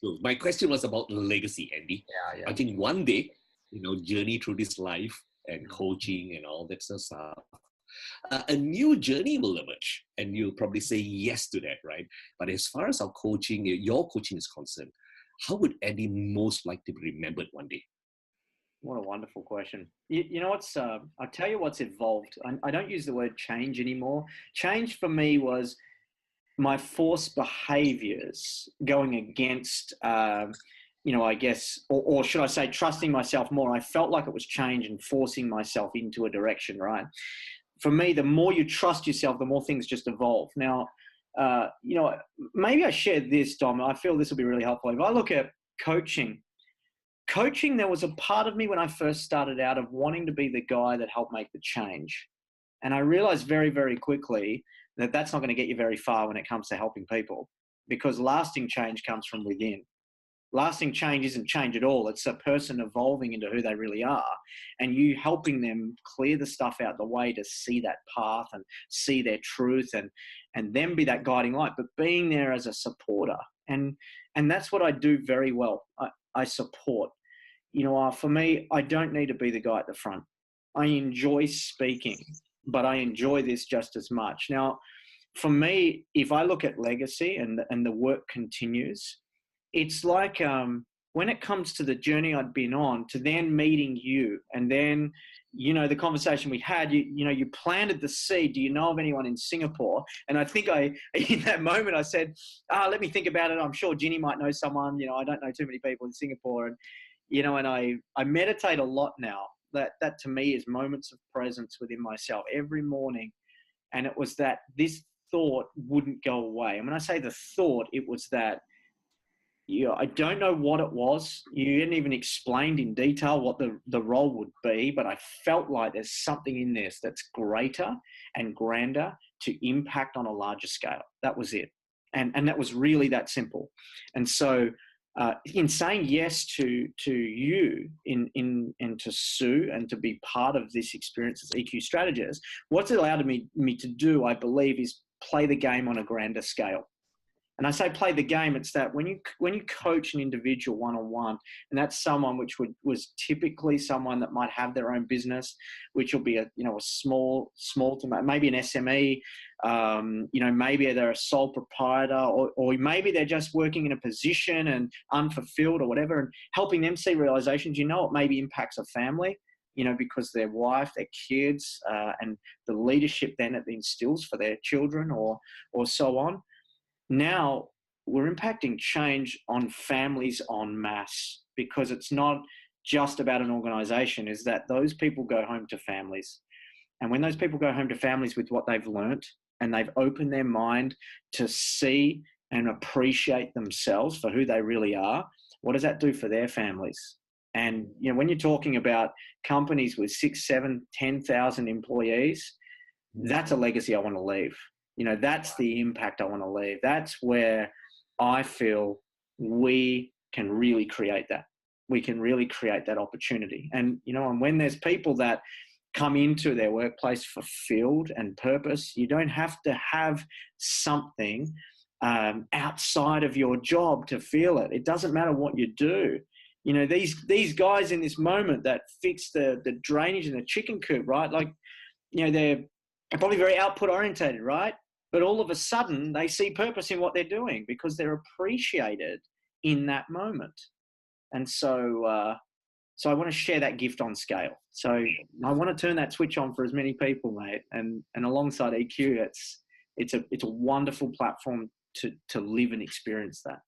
So my question was about legacy, Andy. Yeah, I yeah. think one day, journey through this life and coaching and all that sort of stuff, a new journey will emerge, and you'll probably say yes to that, right? But as far as our coaching, your coaching is concerned, how would Andy most like to be remembered one day? What a wonderful question. You know what's, I'll tell you what's evolved. I don't use the word change anymore. Change for me was my forced behaviors going against, I guess, or should I say, trusting myself more. I felt like it was change and forcing myself into a direction, right? For me, the more you trust yourself, the more things just evolve. Now, maybe I shared this, Dom. I feel this will be really helpful. If I look at coaching, there was a part of me when I first started out of wanting to be the guy that helped make the change. And I realized very, very quickly that that's not going to get you very far when it comes to helping people, because lasting change comes from within. Lasting change isn't change at all. It's a person evolving into who they really are, and you helping them clear the stuff out the way to see that path and see their truth, and then be that guiding light, but being there as a supporter. And that's what I do very well. I support. For me, I don't need to be the guy at the front. I enjoy speaking, but I enjoy this just as much. Now, for me, if I look at legacy and the work continues, it's like when it comes to the journey I'd been on to then meeting you, and then, the conversation we had, you planted the seed. Do you know of anyone in Singapore? And I think in that moment I said, let me think about it. I'm sure Ginny might know someone. I don't know too many people in Singapore. And I meditate a lot now. That to me is moments of presence within myself every morning. And it was that this thought wouldn't go away. And when I say the thought, it was that, I don't know what it was. You didn't even explained in detail what the role would be, but I felt like there's something in this that's greater and grander to impact on a larger scale. That was it. And that was really that simple. And so, in saying yes to you and to Sue and to be part of this experience as EQ strategist, what's it allowed me to do, I believe, is play the game on a grander scale. And I say play the game, it's that when you coach an individual one-on-one, and that's someone which was typically someone that might have their own business, which will be a small to maybe an SME, maybe they're a sole proprietor, or maybe they're just working in a position and unfulfilled or whatever, and helping them see realizations, it maybe impacts a family, because their wife, their kids, and the leadership then it instills for their children or so on. Now we're impacting change on families en masse, because it's not just about an organization, is that those people go home to families. And when those people go home to families with what they've learnt and they've opened their mind to see and appreciate themselves for who they really are, what does that do for their families? And, when you're talking about companies with 6, 7, 10,000 employees, that's a legacy I want to leave. That's the impact I want to leave. That's where I feel we can really create that. We can really create that opportunity. And, and when there's people that come into their workplace fulfilled and purpose, you don't have to have something outside of your job to feel it. It doesn't matter what you do. These guys in this moment that fix the drainage in the chicken coop, right? Like, they're probably very output orientated, right? But all of a sudden they see purpose in what they're doing because they're appreciated in that moment. And so I want to share that gift on scale. So I want to turn that switch on for as many people, mate. And alongside EQ, it's a wonderful platform to live and experience that.